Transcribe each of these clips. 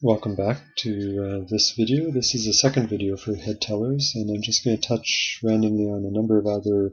Welcome back to this video. This is the second video for head tellers, and I'm just going to touch randomly on a number of other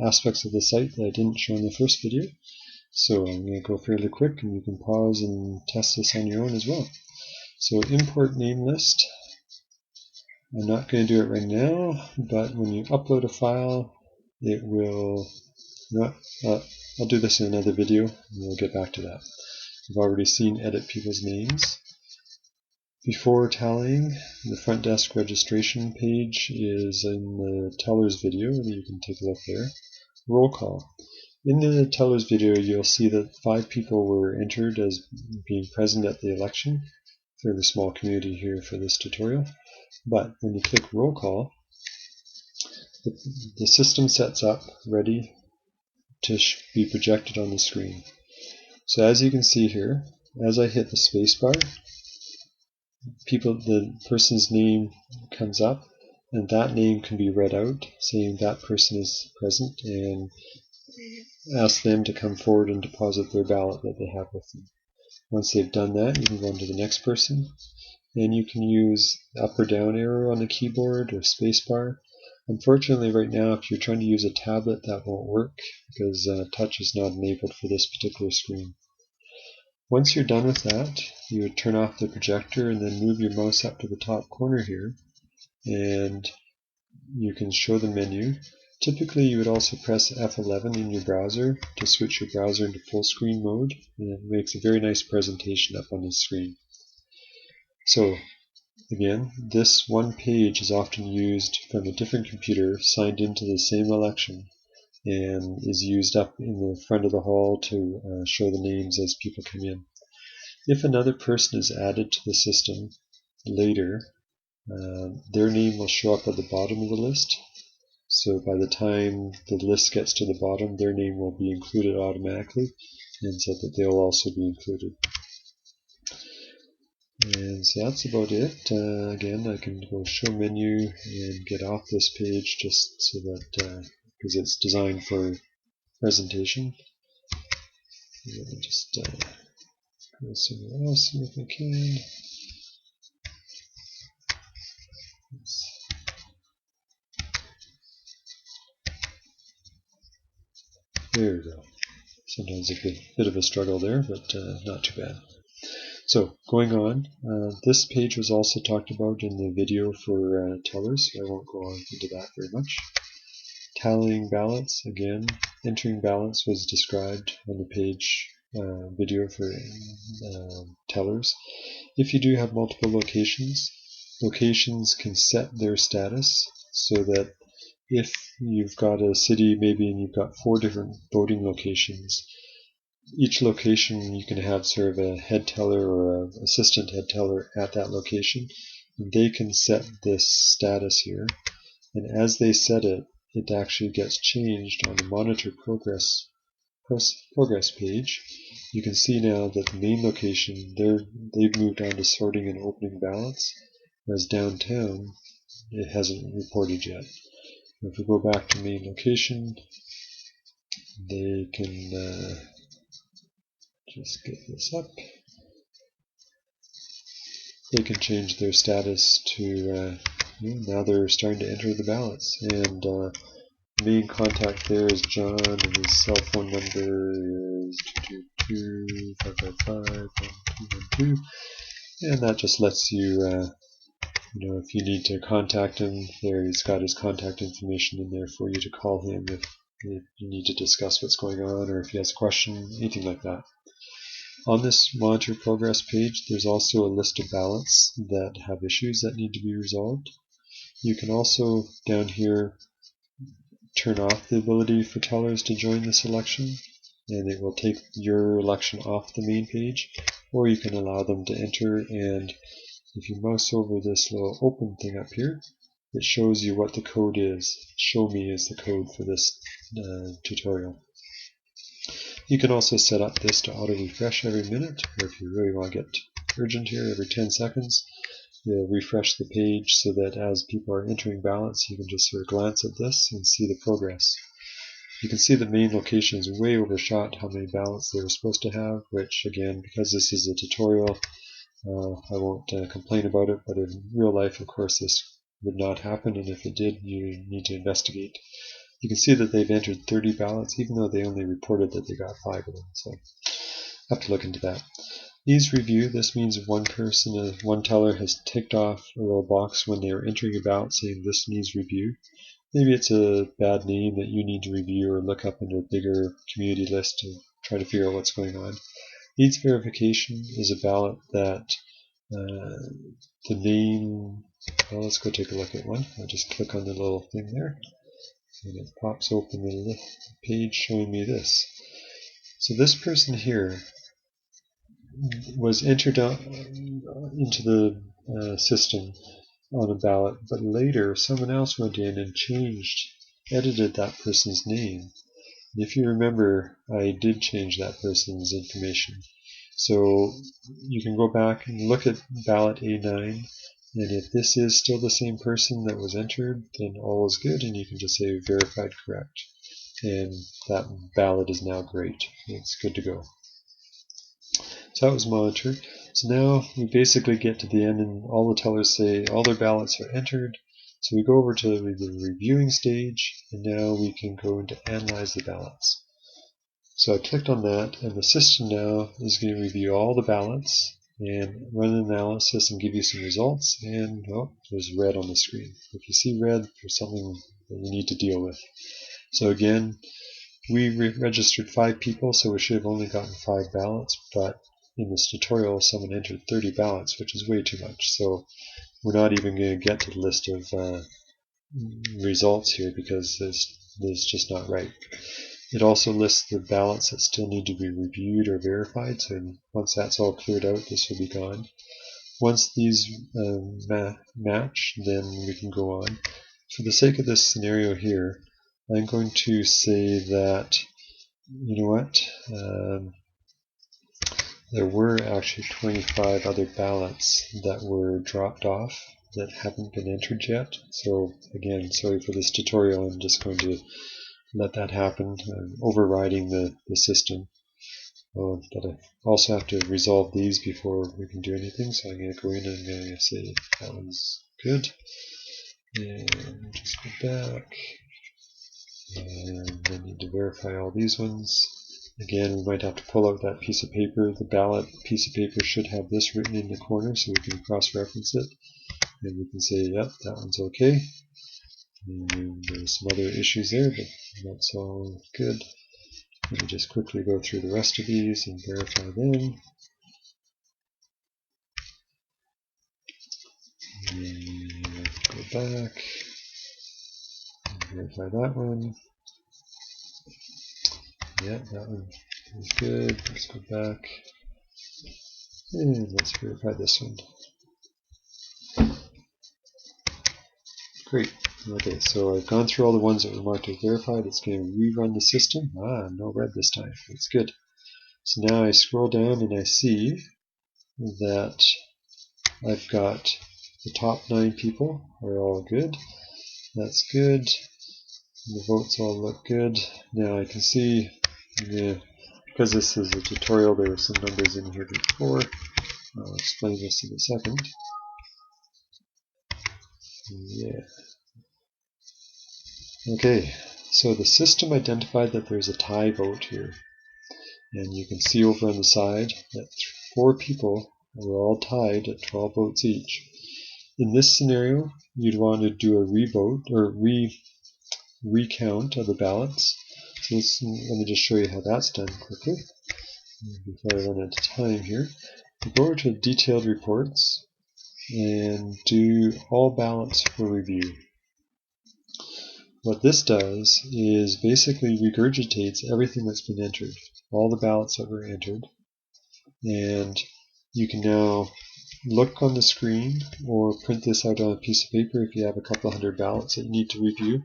aspects of the site that I didn't show in the first video. So I'm going to go fairly quick, and you can pause and test this on your own as well. So import name list. I'm not going to do it right now, but when you upload a file, it will... I'll do this in another video, and we'll get back to that. You've already seen edit people's names. Before tallying, the front desk registration page is in the tellers video, and you can take a look there. Roll call. In the tellers video, you'll see that 5 people were entered as being present at the election. Fairly small community here for this tutorial. But when you click roll call, the system sets up ready to be projected on the screen. So as you can see here, as I hit the spacebar, the person's name comes up, and that name can be read out, saying that person is present, and ask them to come forward and deposit their ballot that they have with them. Once they've done that, you can go on to the next person, and you can use the up or down arrow on the keyboard or spacebar. Unfortunately, right now, if you're trying to use a tablet, that won't work because touch is not enabled for this particular screen. Once you're done with that, you would turn off the projector and then move your mouse up to the top corner here, and you can show the menu. Typically, you would also press F11 in your browser to switch your browser into full screen mode, and it makes a very nice presentation up on the screen. So, again, this one page is often used from a different computer signed into the same election, and is used up in the front of the hall to show the names as people come in. If another person is added to the system later, their name will show up at the bottom of the list. So by the time the list gets to the bottom, their name will be included automatically, and so that they'll also be included. And so that's about it. Again, I can go show menu and get off this page just so that because it's designed for presentation. Let me just go somewhere else if I can. There we go. Sometimes a bit of a struggle there, but not too bad. So going on, this page was also talked about in the video for tellers, so I won't go on into that very much. Tallying ballots, again, entering ballots was described on the page video for tellers. If you do have multiple locations, locations can set their status so that if you've got a city maybe and you've got 4 different voting locations, each location you can have sort of a head teller or an assistant head teller at that location, and they can set this status here, and as they set it, it actually gets changed on the monitor progress page. You can see now that the main location, they've moved on to sorting and opening ballots, whereas downtown it hasn't reported yet. If we go back to main location, they can just get this up. They can change their status to now they're starting to enter the ballots, and main contact there is John, and his cell phone number is 222-555-1212, and that just lets you, if you need to contact him, there he's got his contact information in there for you to call him if you need to discuss what's going on, or if he has a question, anything like that. On this monitor progress page, there's also a list of ballots that have issues that need to be resolved. You can also, down here, turn off the ability for tellers to join this election, and it will take your election off the main page, or you can allow them to enter, and if you mouse over this little open thing up here, it shows you what the code is. Show me is the code for this tutorial. You can also set up this to auto refresh every minute, or if you really want to get urgent here, every 10 seconds. You'll refresh the page so that as people are entering ballots, you can just sort of glance at this and see the progress. You can see the main location is way overshot how many ballots they were supposed to have, which again, because this is a tutorial, I won't complain about it, but in real life, of course, this would not happen, and if it did, you need to investigate. You can see that they've entered 30 ballots, even though they only reported that they got 5 of them, so I have to look into that. These review, this means one person, one teller has ticked off a little box when they are entering a ballot saying this needs review. Maybe it's a bad name that you need to review or look up into a bigger community list to try to figure out what's going on. Needs verification is a ballot that the name, well, let's go take a look at one. I'll just click on the little thing there, and it pops open the page showing me this. So this person here was entered into the system on a ballot, but later someone else went in and edited that person's name. And if you remember, I did change that person's information. So you can go back and look at ballot A9, and if this is still the same person that was entered, then all is good, and you can just say verified correct. And that ballot is now great. It's good to go. So that was monitored. So now we basically get to the end and all the tellers say all their ballots are entered. So we go over to the reviewing stage, and now we can go into analyze the ballots. So I clicked on that, and the system now is going to review all the ballots and run an analysis and give you some results, and oh, there's red on the screen. If you see red, there's something that you need to deal with. So again, we registered 5 people, so we should have only gotten 5 ballots, but in this tutorial someone entered 30 ballots, which is way too much, so we're not even going to get to the list of results here because it's just not right. It also lists the ballots that still need to be reviewed or verified, so once that's all cleared out, this will be gone. Once these match, then we can go on. For the sake of this scenario here, I'm going to say that, you know what, there were actually 25 other ballots that were dropped off that haven't been entered yet. So again, sorry for this tutorial, I'm just going to let that happen. I'm overriding the system. But I also have to resolve these before we can do anything, so I'm going to go in and I'm going to say that one's good. And just go back. And I need to verify all these ones. Again, we might have to pull out that piece of paper. The ballot piece of paper should have this written in the corner so we can cross-reference it. And we can say, yep, that one's okay. And there's some other issues there, but that's all good. Let me just quickly go through the rest of these and verify them. And go back and verify that one. Yeah, that one is good. Let's go back and let's verify this one. Great. Okay, so I've gone through all the ones that were marked as verified. It's going to rerun the system. No red this time. That's good. So now I scroll down and I see that I've got the top 9 people are all good. That's good. The votes all look good. Now I can see, because this is a tutorial, there were some numbers in here before. I'll explain this in a second. Yeah. Okay, so the system identified that there's a tie vote here. And you can see over on the side that 4 people were all tied at 12 votes each. In this scenario, you'd want to do a revote or recount of the ballots. So let me just show you how that's done quickly before I run out of time here. You go over to detailed reports and do all ballots for review. What this does is basically regurgitates everything that's been entered, all the ballots that were entered, and you can now look on the screen or print this out on a piece of paper if you have a couple hundred ballots that you need to review.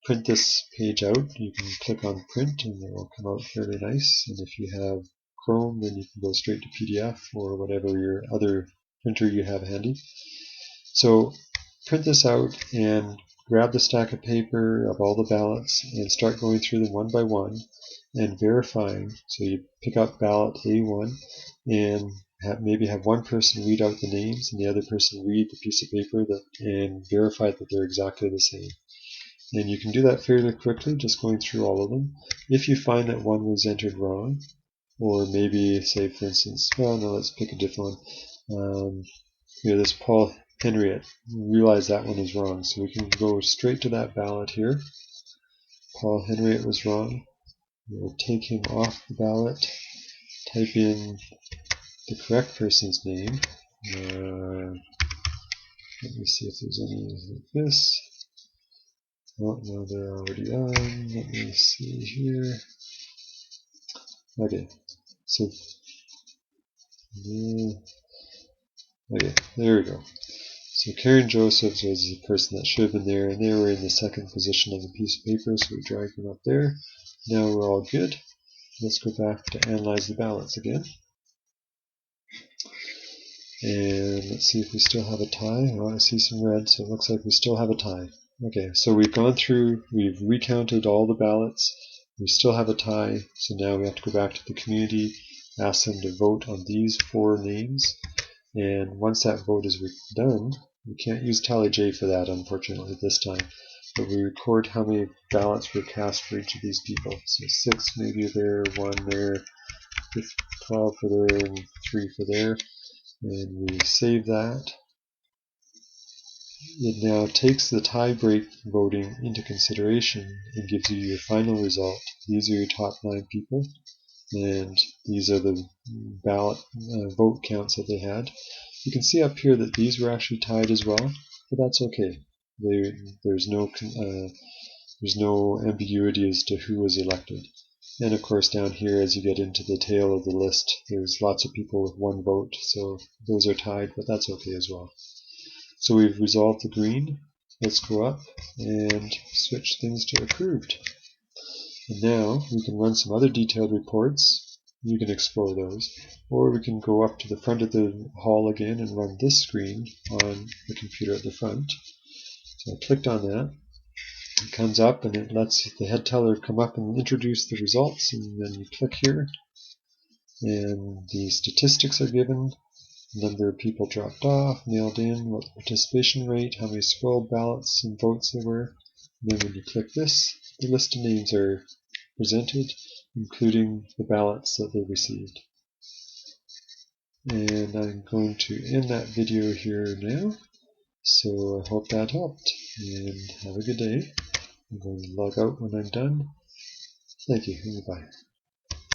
Print this page out. You can click on print and it will come out fairly nice, and if you have Chrome then you can go straight to PDF or whatever your other printer you have handy. So print this out and grab the stack of paper of all the ballots and start going through them one by one and verifying. So you pick up ballot A1 and maybe have one person read out the names and the other person read the piece of paper and verify that they're exactly the same. And you can do that fairly quickly, just going through all of them. If you find that one was entered wrong, or maybe, say for instance, well no, let's pick a different one. Here, this Paul Henriette, realize that one is wrong, so we can go straight to that ballot here. Paul Henriette was wrong. We'll take him off the ballot, type in the correct person's name. Let me see if there's any like this. Oh, no, they're already on. Let me see here. Okay, so okay, there we go. So Karen Josephs was the person that should have been there, and they were in the second position on the piece of paper, so we drag them up there. Now we're all good. Let's go back to analyze the ballots again. And let's see if we still have a tie. Oh, I see some red, so it looks like we still have a tie. Okay, so we've gone through, we've recounted all the ballots. We still have a tie, so now we have to go back to the community, ask them to vote on these 4 names. And once that vote is done, we can't use TallyJ for that, unfortunately, this time. But we record how many ballots were cast for each of these people. So 6 maybe there, 1 there, 12 for there, and 3 for there. And we save that. It now takes the tie-break voting into consideration and gives you your final result. These are your top 9 people, and these are the ballot vote counts that they had. You can see up here that these were actually tied as well, but that's okay. There's no ambiguity as to who was elected. And of course down here, as you get into the tail of the list, there's lots of people with 1 vote, so those are tied, but that's okay as well. So we've resolved the green. Let's go up and switch things to approved. And now we can run some other detailed reports. You can explore those. Or we can go up to the front of the hall again and run this screen on the computer at the front. So I clicked on that. It comes up and it lets the head teller come up and introduce the results, and then you click here and the statistics are given, number of people dropped off, mailed in, what the participation rate, how many scrolled ballots and votes there were. And then when you click this, the list of names are presented, including the ballots that they received. And I'm going to end that video here now. So I hope that helped, and have a good day. I'm going to log out when I'm done. Thank you, and goodbye.